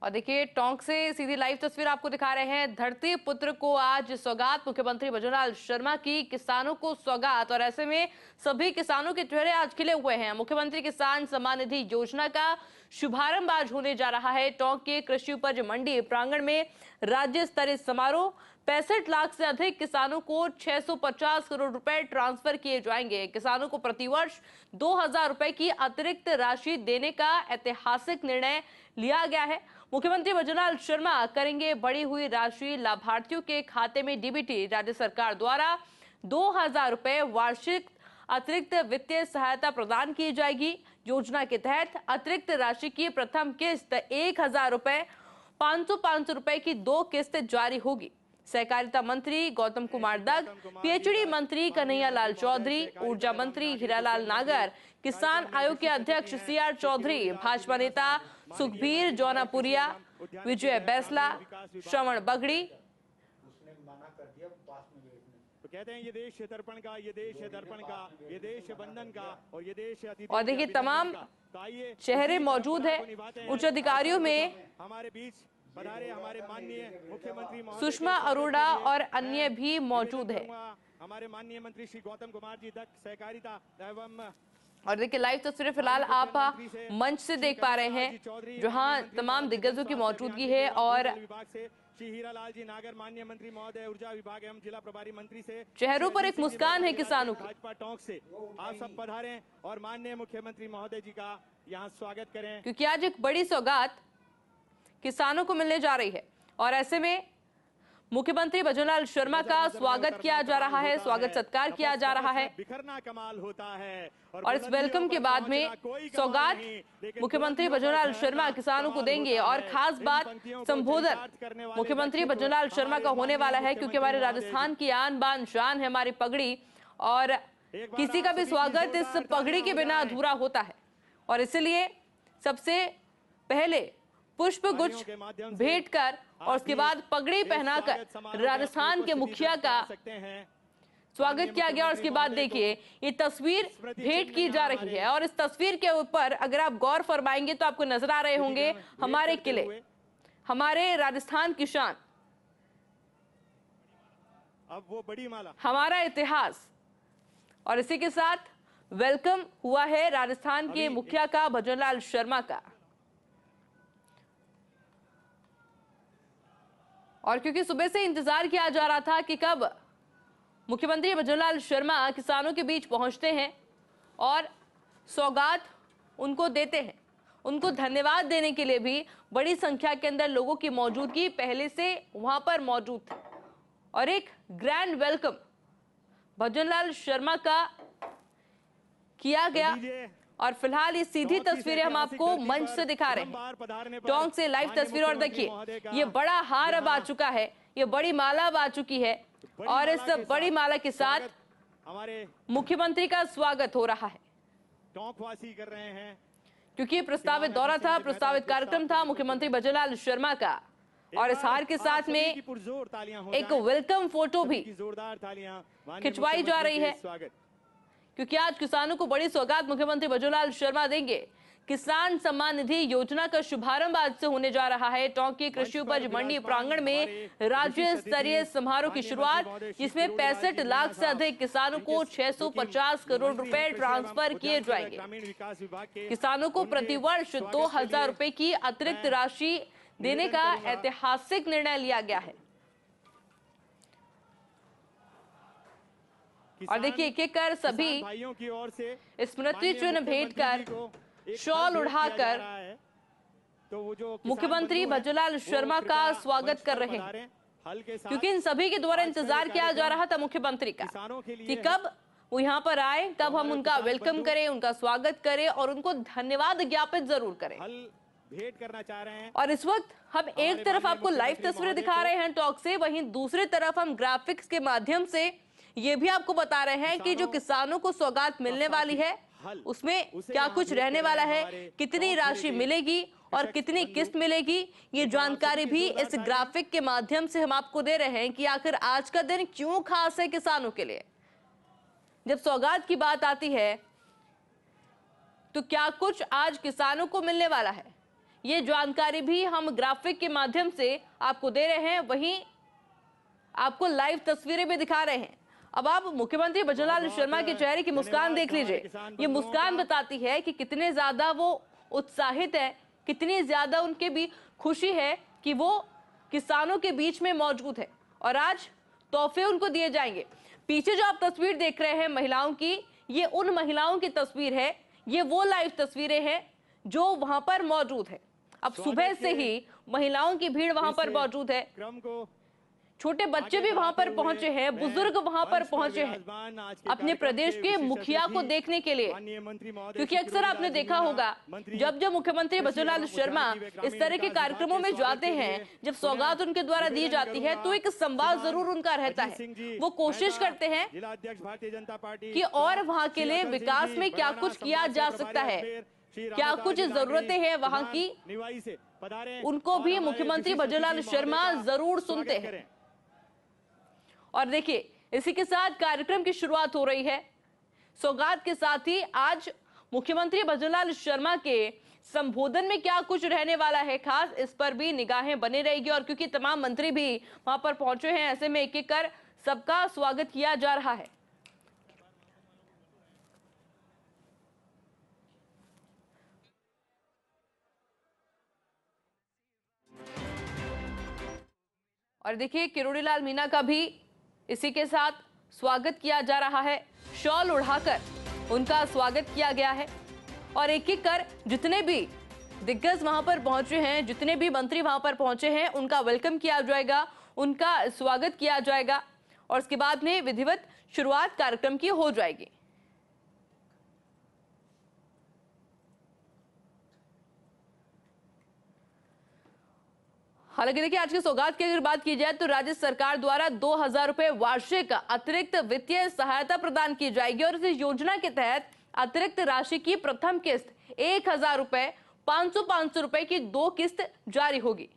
और देखिए टोंक से सीधी लाइव तस्वीर आपको दिखा रहे हैं। धरती पुत्र को आज सौगात, मुख्यमंत्री भजनलाल शर्मा की किसानों को सौगात। और ऐसे में सभी किसानों के चेहरे आज खिले हुए हैं। मुख्यमंत्री किसान सम्मान निधि योजना का शुभारंभ आज होने जा रहा है। टोंक के कृषि उपज मंडी प्रांगण में राज्य स्तरीय समारोह। 65 लाख से अधिक किसानों को 650 करोड़ रुपए ट्रांसफर किए जाएंगे। किसानों को प्रतिवर्ष 2000 रुपए की अतिरिक्त राशि देने का ऐतिहासिक निर्णय लिया गया है। मुख्यमंत्री भजनलाल शर्मा करेंगे बढ़ी हुई राशि लाभार्थियों के खाते में डीबीटी। राज्य सरकार द्वारा 2000 रुपए वार्षिक अतिरिक्त वित्तीय सहायता प्रदान की जाएगी। योजना के तहत अतिरिक्त राशि की प्रथम किस्त 1000 रुपए, 500 रुपए की 2 किस्त जारी होगी। सहकारिता मंत्री गौतम कुमार दग, पीएचडी मंत्री कन्हैया लाल चौधरी, ऊर्जा मंत्री हीरालाल नागर, किसान आयोग के अध्यक्ष सीआर चौधरी, भाजपा नेता सुखबीर जौनापुरिया, विजय बैसला, श्रवण बगड़ी। तो कहते हैं ये देश है दर्पण का, ये देश है दर्पण का, ये देश है बंधन का, और ये देश है। और देखिए तमाम चेहरे मौजूद है। उच्च अधिकारियों में हमारे बीच पधारे हमारे माननीय मुख्यमंत्री सुषमा अरोड़ा और अन्य भी मौजूद है। हमारे माननीय मंत्री श्री गौतम कुमार जी दत्त, सहकारिता एवं। और देखिए लाइव तस्वीरें फिलहाल आप मंच से देख पा रहे हैं, जहां तमाम दिग्गजों की मौजूदगी है। और विभाग से श्री हीरालाल जी नागर, माननीय मंत्री महोदय, ऊर्जा विभाग एवं जिला प्रभारी मंत्री से चेहरों पर एक मुस्कान है किसानों की। भाजपा टोंक से आप सब पधारें और माननीय मुख्यमंत्री महोदय जी का यहाँ स्वागत करें, क्योंकि आज एक बड़ी सौगात किसानों को मिलने जा रही है। और ऐसे में मुख्यमंत्री भजनलाल शर्मा का स्वागत किया जा रहा है, स्वागत सत्कार किया जा रहा है। बिखरना कमाल होता है। और इस वेलकम के बाद में सौगात मुख्यमंत्री भजनलाल शर्मा किसानों को देंगे। और खास बात, संबोधन मुख्यमंत्री भजनलाल शर्मा का होने वाला है, क्योंकि हमारे राजस्थान की आन बान शान है हमारी पगड़ी। और किसी का भी स्वागत इस पगड़ी के बिना अधूरा होता है। और इसलिए सबसे पहले पुष्प गुच्छ भेंट कर और उसके बाद पगड़ी पहनाकर राजस्थान के मुखिया का स्वागत किया गया। और उसके बाद देखिए ये तस्वीर भेंट की जा रही है। और इस तस्वीर के ऊपर अगर आप गौर फरमाएंगे तो आपको नजर आ रहे होंगे हमारे किले, हमारे राजस्थान की शान, अब वो बड़ी माला, हमारा इतिहास। और इसी के साथ वेलकम हुआ है राजस्थान के मुखिया का, भजनलाल शर्मा का। और क्योंकि सुबह से इंतजार किया जा रहा था कि कब मुख्यमंत्री भजनलाल शर्मा किसानों के बीच पहुंचते हैं और सौगात उनको देते हैं। उनको धन्यवाद देने के लिए भी बड़ी संख्या के अंदर लोगों की मौजूदगी पहले से वहां पर मौजूद थी। और एक ग्रैंड वेलकम भजनलाल शर्मा का किया गया। और फिलहाल ये सीधी तस्वीरें हम आपको मंच से दिखा रहे हैं, टोंक से लाइव तस्वीर। और देखिए ये बड़ा हार अब आ चुका है, ये बड़ी माला अब आ चुकी है। और इस बड़ी माला के साथ हमारे मुख्यमंत्री का स्वागत हो रहा है। टोंक वासी कर रहे हैं, क्योंकि प्रस्तावित दौरा था, प्रस्तावित कार्यक्रम था मुख्यमंत्री भजनलाल शर्मा का। और इस हार के साथ में एक वेलकम फोटो भी जोरदार तालियां खिंचवाई जा रही है, क्योंकि आज किसानों को बड़ी सौगात मुख्यमंत्री भजनलाल शर्मा देंगे। किसान सम्मान निधि योजना का शुभारंभ आज से होने जा रहा है। टोंक की कृषि उपज मंडी प्रांगण में राज्य स्तरीय समारोह की शुरुआत, जिसमें 65 लाख से अधिक किसानों को 650 करोड़ रुपए ट्रांसफर किए जाएंगे। किसानों को प्रतिवर्ष 2000 रुपए की अतिरिक्त राशि देने का ऐतिहासिक निर्णय लिया गया है। और देखिए एक एक कर सभी भाइयों की ओर से स्मृति चिन्ह भेंट कर, शॉल उड़ाकर तो वो जो मुख्यमंत्री भजनलाल शर्मा का स्वागत कर रहे हैं। क्योंकि इन सभी के द्वारा इंतजार किया जा रहा था मुख्यमंत्री का कि कब वो यहाँ पर आए, कब हम उनका वेलकम करें, उनका स्वागत करें और उनको धन्यवाद ज्ञापित जरूर करें। भेंट करना चाह रहे हैं। और इस वक्त हम एक तरफ आपको लाइव तस्वीरें दिखा रहे हैं टॉक से, वहीं दूसरी तरफ हम ग्राफिक्स के माध्यम से ये भी आपको बता रहे हैं कि जो किसानों को सौगात मिलने वाली है उसमें क्या कुछ रहने वाला है, कितनी राशि मिलेगी और कितनी किस्त मिलेगी, ये जानकारी भी इस ग्राफिक के माध्यम से हम आपको दे रहे हैं कि आखिर आज का दिन क्यों खास है किसानों के लिए। जब सौगात की बात आती है तो क्या कुछ आज किसानों को मिलने वाला है, ये जानकारी भी हम ग्राफिक के माध्यम से आपको दे रहे हैं, वहीं आपको लाइव तस्वीरें भी दिखा रहे हैं। अब आप मुख्यमंत्री भजनलाल शर्मा के चेहरे की मुस्कान देख लीजिए। ये मुस्कान बताती है कि कितने ज्यादा वो उत्साहित है, कितनी ज्यादा उनके भी खुशी है कि वो किसानों के बीच में मौजूद है और आज तोहफे उनको दिए जाएंगे। पीछे जो आप तस्वीर देख रहे हैं महिलाओं की, ये उन महिलाओं की तस्वीर है, ये वो लाइव तस्वीरें हैं जो वहां पर मौजूद है। अब सुबह से ही महिलाओं की भीड़ वहां पर मौजूद है, क्रम को छोटे बच्चे भी वहां पर पहुंचे हैं, बुजुर्ग वहां पर पहुंचे हैं अपने प्रदेश के मुखिया को देखने के लिए। क्योंकि अक्सर आपने देखा होगा जब जब मुख्यमंत्री भजनलाल शर्मा इस तरह के कार्यक्रमों में जाते हैं, जब सौगात उनके द्वारा दी जाती है तो एक संवाद जरूर उनका रहता है। वो कोशिश करते हैं कि और वहां के लिए विकास में क्या कुछ किया जा सकता है, क्या कुछ जरूरतें हैं वहां की, उनको भी मुख्यमंत्री भजनलाल शर्मा जरूर सुनते हैं। और देखिए इसी के साथ कार्यक्रम की शुरुआत हो रही है। सौगात के साथ ही आज मुख्यमंत्री भजनलाल शर्मा के संबोधन में क्या कुछ रहने वाला है खास, इस पर भी निगाहें बनी रहेगी। और क्योंकि तमाम मंत्री भी वहां पर पहुंचे हैं, ऐसे में एक एक कर सबका स्वागत किया जा रहा है। और देखिए किरोड़ीलाल मीणा का भी इसी के साथ स्वागत किया जा रहा है, शॉल उड़ाकर उनका स्वागत किया गया है। और एक एक कर जितने भी दिग्गज वहां पर पहुंचे हैं, जितने भी मंत्री वहां पर पहुंचे हैं, उनका वेलकम किया जाएगा, उनका स्वागत किया जाएगा और उसके बाद में विधिवत शुरुआत कार्यक्रम की हो जाएगी। हालांकि देखिए आज के सौगात की अगर बात की जाए तो राज्य सरकार द्वारा 2000 रुपए वार्षिक अतिरिक्त वित्तीय सहायता प्रदान की जाएगी और इस योजना के तहत अतिरिक्त राशि की प्रथम किस्त 1000 रुपए, 500 रुपए की 2 किस्त जारी होगी।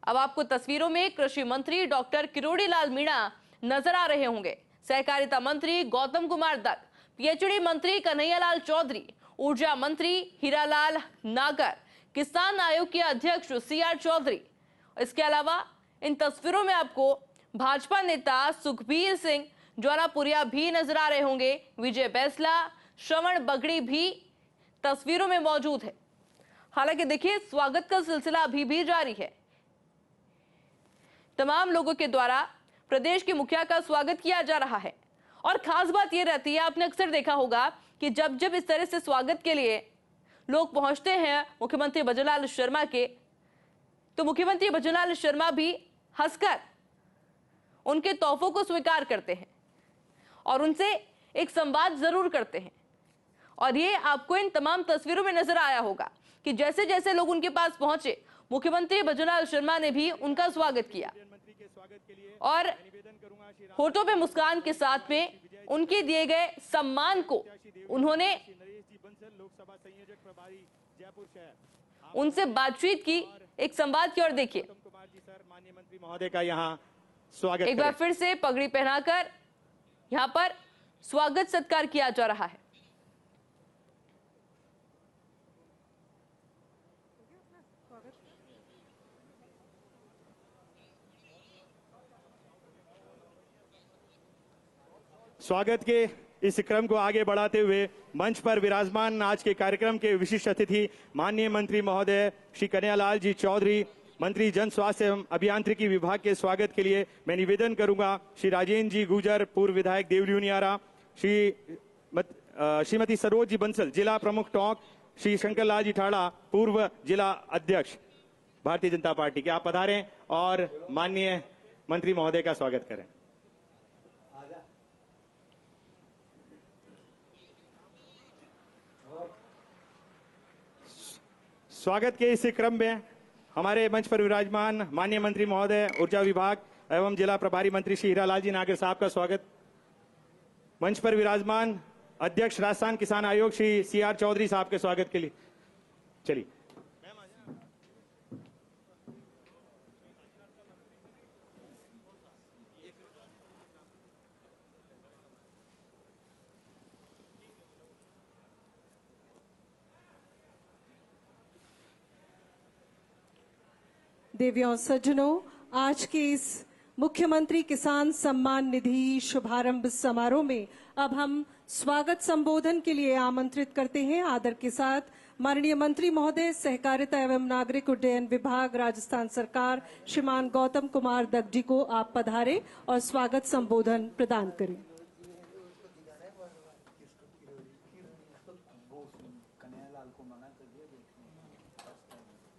अब आपको तस्वीरों में कृषि मंत्री डॉक्टर किरोड़ीलाल मीणा नजर आ रहे होंगे, सहकारिता मंत्री गौतम कुमार दत्त, पीएचडी मंत्री कन्हैयालाल चौधरी, ऊर्जा मंत्री हीरालाल नागर, किसान आयोग के अध्यक्ष सीआर चौधरी। इसके अलावा इन तस्वीरों में आपको भाजपा नेता सुखबीर सिंह ज्वालापुरिया भी नजर आ रहे होंगे, विजय बैसला, श्रवण बगड़ी भी तस्वीरों में मौजूद है। हालांकि देखिए स्वागत का सिलसिला अभी भी जारी है, तमाम लोगों के द्वारा प्रदेश के मुखिया का स्वागत किया जा रहा है। और खास बात यह रहती है, आपने अक्सर देखा होगा कि जब जब इस तरह से स्वागत के लिए लोग पहुंचते हैं मुख्यमंत्री भजनलाल शर्मा के, तो मुख्यमंत्री भजनलाल शर्मा भी हंसकर उनके तोहफों को स्वीकार करते हैं और उनसे एक संवाद जरूर करते हैं। और ये आपको इन तमाम तस्वीरों में नजर आया होगा कि जैसे जैसे लोग उनके पास पहुंचे, मुख्यमंत्री भजनलाल शर्मा ने भी उनका स्वागत किया और होठों पे मुस्कान के साथ में उनके दिए गए सम्मान को उन्होंने उनसे बातचीत की, एक संवाद की। और देखिए माननीय मंत्री महोदय का यहाँ स्वागत एक बार फिर से पगड़ी पहनाकर यहाँ पर स्वागत सत्कार किया जा रहा है। स्वागत के इस क्रम को आगे बढ़ाते हुए मंच पर विराजमान आज के कार्यक्रम के विशिष्ट अतिथि माननीय मंत्री महोदय श्री कन्हैयालाल जी चौधरी, मंत्री जन स्वास्थ्य एवं अभियांत्रिकी विभाग के स्वागत के लिए मैं निवेदन करूंगा श्री राजेंद्र जी गुर्जर, पूर्व विधायक देवलियूनियारा, श्रीमती सरोज जी बंसल, जिला प्रमुख टोंक, श्री शंकरलाल जी ठाड़ा, पूर्व जिला अध्यक्ष भारतीय जनता पार्टी के। आप पधारें और माननीय मंत्री महोदय का स्वागत करें। स्वागत के इस क्रम में हमारे मंच पर विराजमान माननीय मंत्री महोदय ऊर्जा विभाग एवं जिला प्रभारी मंत्री श्री हीरालाल जी नागर साहब का स्वागत। मंच पर विराजमान अध्यक्ष राजस्थान किसान आयोग श्री सीआर चौधरी साहब के स्वागत के लिए चलिए। देवियों सज्जनों, आज के इस मुख्यमंत्री किसान सम्मान निधि शुभारंभ समारोह में अब हम स्वागत संबोधन के लिए आमंत्रित करते हैं। आदर के साथ माननीय मंत्री महोदय, सहकारिता एवं नागरिक उड्डयन विभाग, राजस्थान सरकार, श्रीमान गौतम कुमार दग जी को आप पधारें और स्वागत संबोधन प्रदान करें।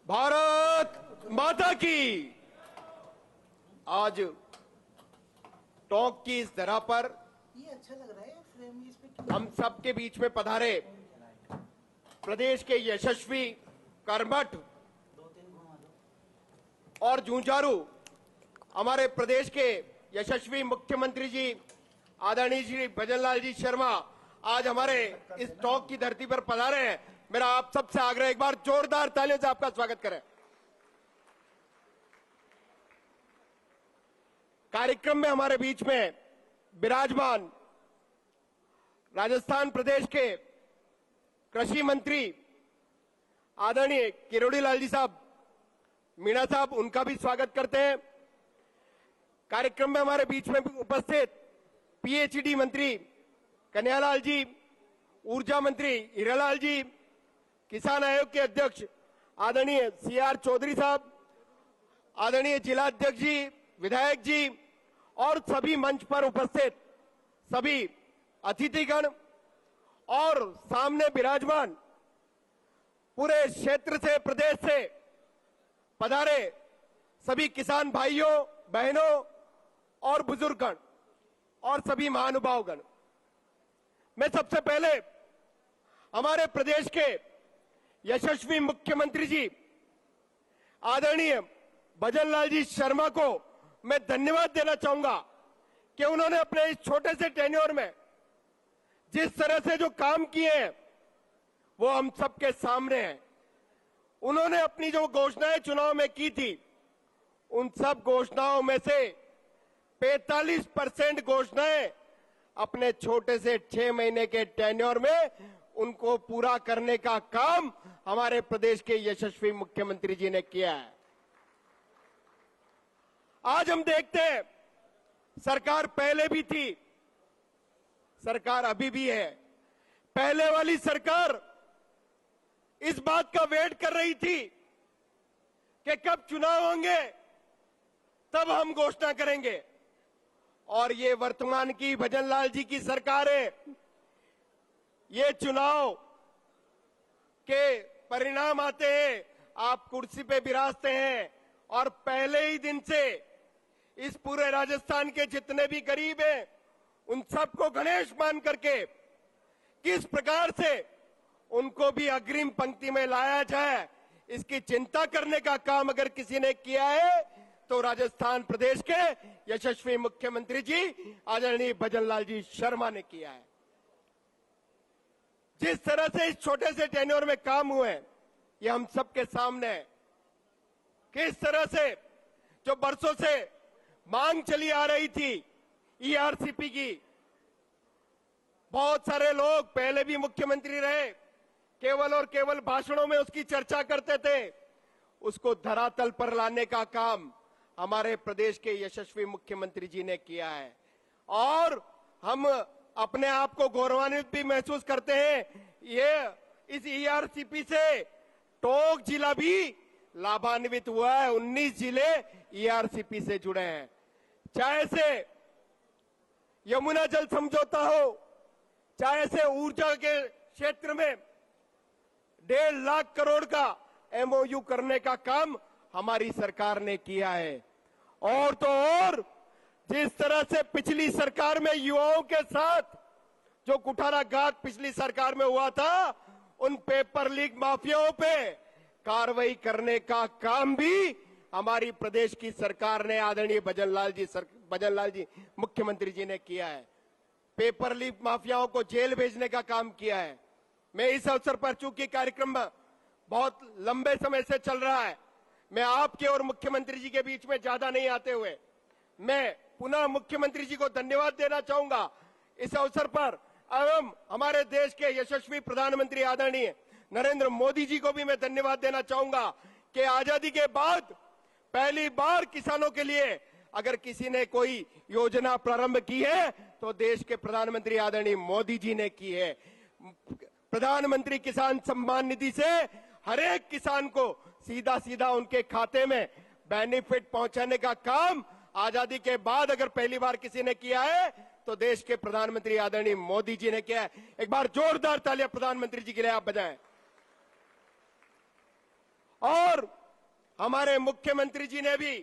भारत माता की। आज टॉक की इस धरा पर हम सबके बीच में पधारे प्रदेश के यशस्वी, कर्मठ और जूझारू हमारे प्रदेश के यशस्वी मुख्यमंत्री जी आदरणीय श्री भजनलाल जी शर्मा आज हमारे इस टॉक की धरती पर पधारे हैं। मेरा आप सबसे आग्रह, एक बार जोरदार तालियों से आपका स्वागत करें। कार्यक्रम में हमारे बीच में विराजमान राजस्थान प्रदेश के कृषि मंत्री आदरणीय किरोड़ी लाल जी साहब, मीणा साहब, उनका भी स्वागत करते हैं। कार्यक्रम में हमारे बीच में उपस्थित पीएचईडी मंत्री कन्हैयालाल जी, ऊर्जा मंत्री हीरालाल जी, किसान आयोग के अध्यक्ष आदरणीय सीआर चौधरी साहब, आदरणीय जिला अध्यक्ष जी, विधायक जी और सभी मंच पर उपस्थित सभी अतिथिगण और सामने विराजमान पूरे क्षेत्र से, प्रदेश से पधारे सभी किसान भाइयों, बहनों और बुजुर्गगण और सभी महानुभावगण, मैं सबसे पहले हमारे प्रदेश के यशस्वी मुख्यमंत्री जी आदरणीय भजनलाल जी शर्मा को मैं धन्यवाद देना चाहूंगा कि उन्होंने अपने इस छोटे से टेन्योर में जिस तरह से जो काम किए हैं वो हम सबके सामने हैं। उन्होंने अपनी जो घोषणाएं चुनाव में की थी, उन सब घोषणाओं में से 45% घोषणाएं अपने छोटे से 6 महीने के टेन्योर में उनको पूरा करने का काम हमारे प्रदेश के यशस्वी मुख्यमंत्री जी ने किया है। आज हम देखते हैं, सरकार पहले भी थी, सरकार अभी भी है। पहले वाली सरकार इस बात का वेट कर रही थी कि कब चुनाव होंगे तब हम घोषणा करेंगे, और ये वर्तमान की भजनलाल जी की सरकार है। ये चुनाव के परिणाम आते हैं, आप कुर्सी पे विराजते हैं और पहले ही दिन से इस पूरे राजस्थान के जितने भी गरीब हैं उन सबको गणेश मान करके किस प्रकार से उनको भी अग्रिम पंक्ति में लाया जाए, इसकी चिंता करने का काम अगर किसी ने किया है तो राजस्थान प्रदेश के यशस्वी मुख्यमंत्री जी आदरणीय भजनलाल जी शर्मा ने किया है। जिस तरह से इस छोटे से टेन्योर में काम हुए हैं, ये हम सबके सामने है। किस तरह से जो बरसों से मांग चली आ रही थी ईआरसीपी की, बहुत सारे लोग पहले भी मुख्यमंत्री रहे, केवल और केवल भाषणों में उसकी चर्चा करते थे, उसको धरातल पर लाने का काम हमारे प्रदेश के यशस्वी मुख्यमंत्री जी ने किया है। और हम अपने आप को गौरवान्वित भी महसूस करते हैं। ये इस ईआरसीपी से टोंक जिला भी लाभान्वित हुआ है। 19 जिले ईआरसीपी से जुड़े हैं। चाहे से यमुना जल समझौता हो, चाहे से ऊर्जा के क्षेत्र में 1.5 लाख करोड़ का एमओयू करने का काम हमारी सरकार ने किया है। और तो और जिस तरह से पिछली सरकार में युवाओं के साथ जो कुठाराघात पिछली सरकार में हुआ था, उन पेपर लीक माफियाओं पे कार्रवाई करने का काम भी हमारी प्रदेश की सरकार ने आदरणीय भजनलाल जी मुख्यमंत्री जी ने किया है। पेपर लीक माफियाओं को जेल भेजने का काम किया है। मैं इस अवसर पर, चूंकि कार्यक्रम बहुत लंबे समय से चल रहा है, मैं आपके और मुख्यमंत्री जी के बीच में ज्यादा नहीं आते हुए मैं पुनः मुख्यमंत्री जी को धन्यवाद देना चाहूंगा इस अवसर पर, एवं हमारे देश के यशस्वी प्रधानमंत्री आदरणीय नरेंद्र मोदी जी को भी मैं धन्यवाद देना चाहूंगा कि आजादी के बाद पहली बार किसानों के लिए अगर किसी ने कोई योजना प्रारंभ की है तो देश के प्रधानमंत्री आदरणीय मोदी जी ने की है। प्रधानमंत्री किसान सम्मान निधि से हर एक किसान को सीधा सीधा उनके खाते में बेनिफिट पहुंचाने का काम आजादी के बाद अगर पहली बार किसी ने किया है तो देश के प्रधानमंत्री आदरणीय मोदी जी ने किया है। एक बार जोरदार तालियां प्रधानमंत्री जी के लिए आप बजाएं। और हमारे मुख्यमंत्री जी ने भी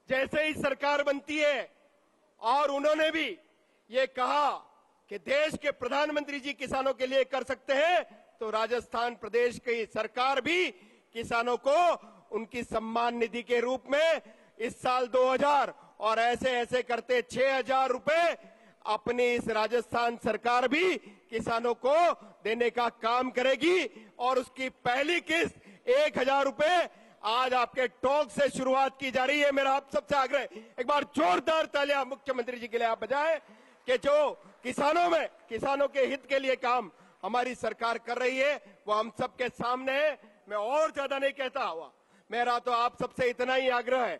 जैसे ही सरकार बनती है और उन्होंने भी ये कहा कि देश के प्रधानमंत्री जी किसानों के लिए कर सकते हैं, तो राजस्थान प्रदेश की सरकार भी किसानों को उनकी सम्मान निधि के रूप में इस साल 2000 और ऐसे ऐसे करते 6000 रुपए अपनी इस राजस्थान सरकार भी किसानों को देने का काम करेगी। और उसकी पहली किस्त 1000 रुपए आज आपके टोंक से शुरुआत की जा रही है। मेरा आप सबसे आग्रह, एक बार जोरदार तालियां मुख्यमंत्री जी के लिए आप बजाएं कि जो किसानों के हित के लिए काम हमारी सरकार कर रही है वो हम सबके सामने है। मैं और ज्यादा नहीं कहता हुआ, मेरा तो आप सबसे इतना ही आग्रह है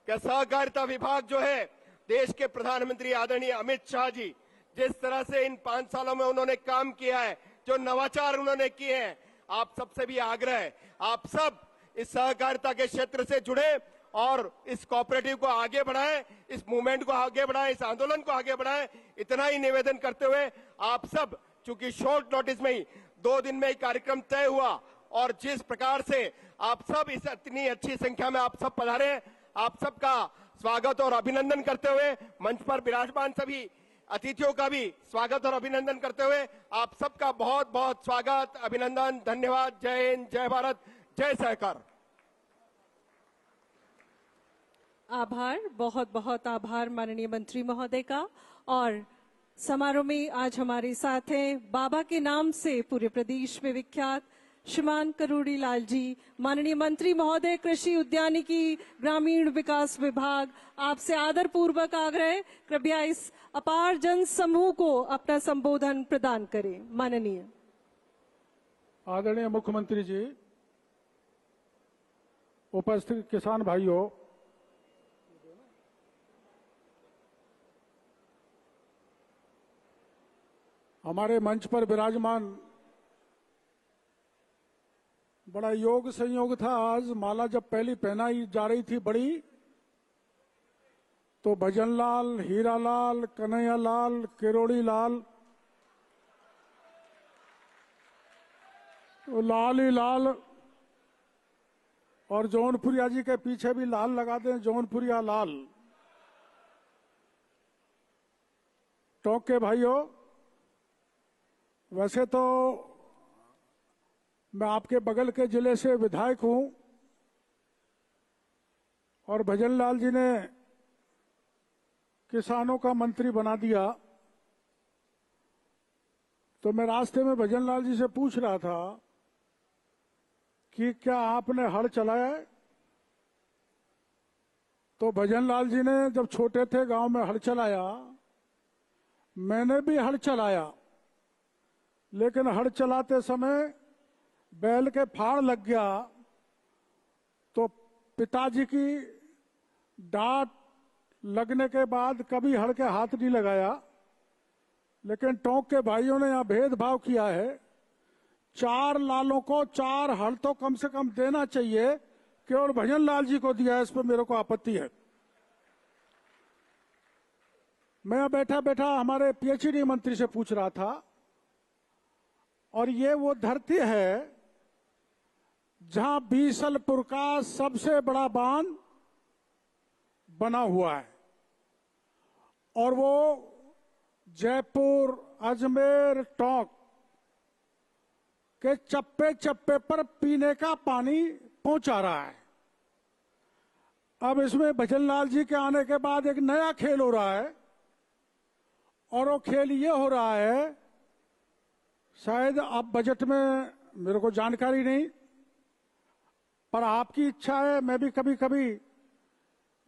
कि सहकारिता विभाग जो है, देश के प्रधानमंत्री आदरणीय अमित शाह जी जिस तरह से इन 5 सालों में उन्होंने काम किया है, जो नवाचार उन्होंने किए हैं, आप सबसे भी आग्रह है आप सब इस सहकारिता के क्षेत्र से जुड़े और इस कोऑपरेटिव को आगे बढ़ाएं, इस मूवमेंट को आगे बढ़ाएं, इस आंदोलन को आगे बढ़ाएं। इतना ही निवेदन करते हुए आप सब, चूंकि शॉर्ट नोटिस में ही 2 दिन में ही कार्यक्रम तय हुआ और जिस प्रकार से आप सब इस इतनी अच्छी संख्या में आप सब पधारे, आप सबका स्वागत और अभिनंदन करते हुए मंच पर विराजमान सभी अतिथियों का भी स्वागत और अभिनंदन करते हुए आप सबका बहुत बहुत स्वागत, अभिनंदन, धन्यवाद। जय हिंद, जय भारत, जय सहकार। आभार, बहुत बहुत आभार माननीय मंत्री महोदय का। और समारोह में आज हमारे साथ हैं बाबा के नाम से पूरे प्रदेश में विख्यात श्रीमान करोड़ी लाल जी। माननीय मंत्री महोदय, कृषि उद्यानिकी ग्रामीण विकास विभाग आपसे आदर पूर्वक आग्रह, कृपया इस अपार जन समूह को अपना संबोधन प्रदान करें। माननीय आदरणीय मुख्यमंत्री जी, उपस्थित किसान भाइयों, हमारे मंच पर विराजमान, बड़ा योग संयोग था। आज माला जब पहली पहनाई जा रही थी बड़ी, तो भजनलाल, हीरालाल, कन्हैयालाल, किरोड़ी लाल, तो लाल ही लाल, और जौनपुरिया जी के पीछे भी लाल लगा दें, जौनपुरिया लाल। टोंक के भाइयों, वैसे तो मैं आपके बगल के जिले से विधायक हूं और भजनलाल जी ने किसानों का मंत्री बना दिया, तो मैं रास्ते में भजनलाल जी से पूछ रहा था कि क्या आपने हल चलाया है? तो भजनलाल जी ने जब छोटे थे गांव में हल चलाया, मैंने भी हल चलाया, लेकिन हल चलाते समय बैल के फाड़ लग गया तो पिताजी की डांट लगने के बाद कभी हल के हाथ नहीं लगाया। लेकिन टोंक के भाइयों ने यहां भेदभाव किया है, 4 लालों को 4 हल तो कम से कम देना चाहिए, केवल भजनलाल जी को दिया है, इस पर मेरे को आपत्ति है। मैं बैठा बैठा हमारे पीएचडी मंत्री से पूछ रहा था, और ये वो धरती है जहां बीसलपुर का सबसे बड़ा बांध बना हुआ है, और वो जयपुर, अजमेर, टोंक के चप्पे चप्पे पर पीने का पानी पहुंचा रहा है। अब इसमें भजनलाल जी के आने के बाद एक नया खेल हो रहा है, और वो खेल ये हो रहा है, शायद अब बजट में मेरे को जानकारी नहीं, पर आपकी इच्छा है, मैं भी कभी कभी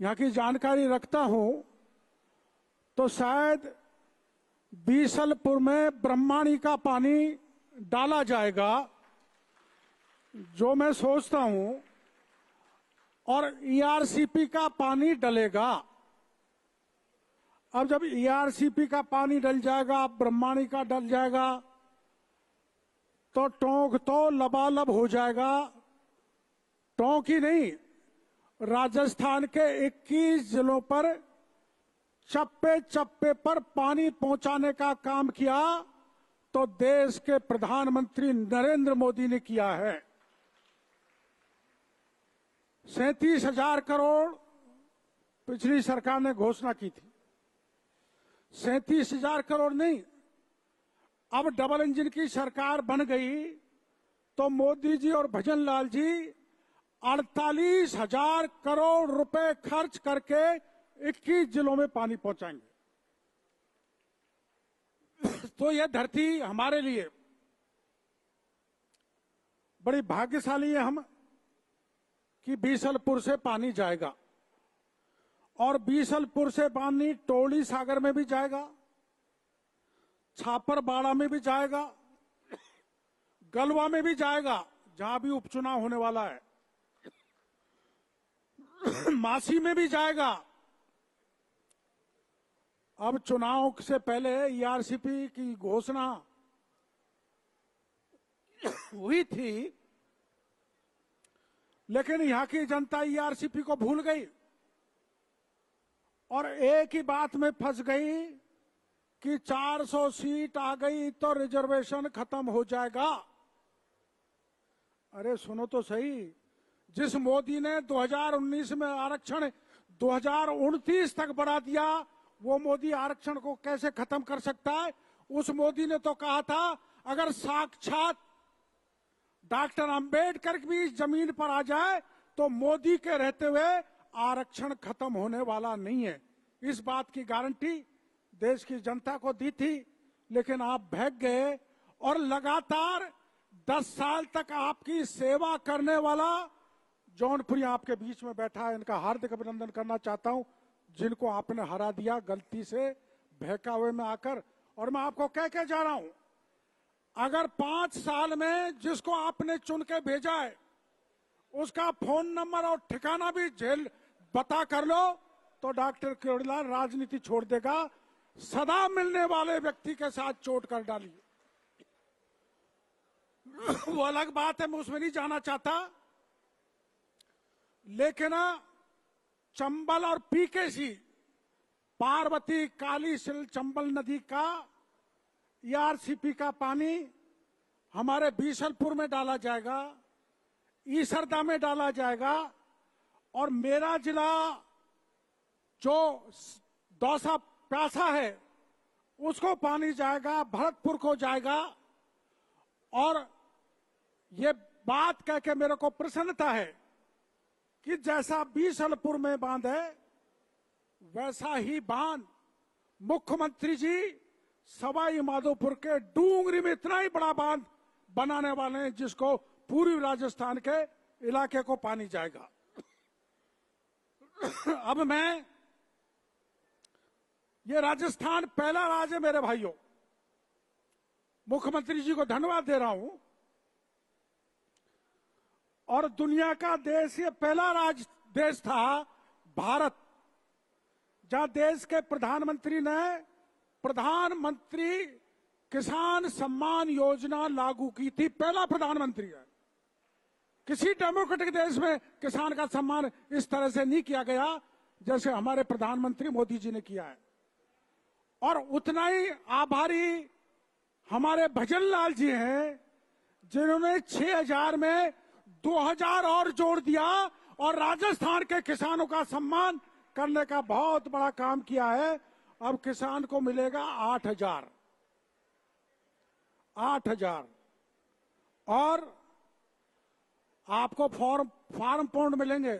यहाँ की जानकारी रखता हूं, तो शायद बीसलपुर में ब्रह्माणी का पानी डाला जाएगा, जो मैं सोचता हूं। और ईआरसीपी का पानी डलेगा। अब जब ईआरसीपी का पानी डल जाएगा, ब्रह्माणी का डल जाएगा, तो टोंक तो लबालब हो जाएगा। टोंक ही नहीं, राजस्थान के 21 जिलों पर चप्पे चप्पे पर पानी पहुंचाने का काम किया तो देश के प्रधानमंत्री नरेंद्र मोदी ने किया है। 37,000 करोड़ पिछली सरकार ने घोषणा की थी। 37,000 करोड़ नहीं, अब डबल इंजन की सरकार बन गई तो मोदी जी और भजन लाल जी 48,000 करोड़ रुपए खर्च करके 21 जिलों में पानी पहुंचाएंगे। तो यह धरती हमारे लिए बड़ी भाग्यशाली है हम कि बीसलपुर से पानी जाएगा, और बीसलपुर से पानी टोली सागर में भी जाएगा, छापरबाड़ा में भी जाएगा, गलवा में भी जाएगा जहां भी उपचुनाव होने वाला है, मासी में भी जाएगा। अब चुनाव से पहले ईआरसीपी की घोषणा हुई थी, लेकिन यहां की जनता ईआरसीपी को भूल गई और एक ही बात में फंस गई कि 400 सीट आ गई तो रिजर्वेशन खत्म हो जाएगा। अरे सुनो तो सही, जिस मोदी ने 2019 में आरक्षण 2029 तक बढ़ा दिया, वो मोदी आरक्षण को कैसे खत्म कर सकता है? उस मोदी ने तो कहा था अगर साक्षात डॉक्टर अंबेडकर भी इस जमीन पर आ जाए तो मोदी के रहते हुए आरक्षण खत्म होने वाला नहीं है। इस बात की गारंटी देश की जनता को दी थी, लेकिन आप भाग गए और लगातार 10 साल तक आपकी सेवा करने वाला जौनपुरी आपके बीच में बैठा है, इनका हार्दिक अभिनंदन करना चाहता हूं, जिनको आपने हरा दिया गलती से बहकावे में आकर। और मैं आपको कह के जा रहा हूं, अगर 5 साल में जिसको आपने चुन के भेजा है उसका फोन नंबर और ठिकाना भी जेल बता कर लो तो डॉक्टर किरोड़ीलाल राजनीति छोड़ देगा। सदा मिलने वाले व्यक्ति के साथ चोट कर डाली, वो अलग बात है, मैं उसमें नहीं जाना चाहता। लेकिन चंबल और पीकेसी, पार्वती काली सिल चंबल नदी का ईआरसीपी का पानी हमारे बीसलपुर में डाला जाएगा, ईसरदा में डाला जाएगा, और मेरा जिला जो दौसा प्यासा है उसको पानी जाएगा, भरतपुर को जाएगा। और ये बात कह के मेरे को प्रसन्नता है कि जैसा बीसलपुर में बांध है वैसा ही बांध मुख्यमंत्री जी सवाई माधोपुर के डूंगरी में इतना ही बड़ा बांध बनाने वाले हैं जिसको पूर्वी राजस्थान के इलाके को पानी जाएगा। अब मैं, ये राजस्थान पहला राज्य है मेरे भाइयों, मुख्यमंत्री जी को धन्यवाद दे रहा हूं, और दुनिया का देश ये पहला देश था भारत जहां देश के प्रधानमंत्री ने प्रधानमंत्री किसान सम्मान योजना लागू की थी। पहला प्रधानमंत्री है। किसी डेमोक्रेटिक देश में किसान का सम्मान इस तरह से नहीं किया गया जैसे हमारे प्रधानमंत्री मोदी जी ने किया है। और उतना ही आभारी हमारे भजन लाल जी हैं जिन्होंने 6,000 में 2,000 और जोड़ दिया और राजस्थान के किसानों का सम्मान करने का बहुत बड़ा काम किया है। अब किसान को मिलेगा 8,000 और आपको फार्म पौंड मिलेंगे।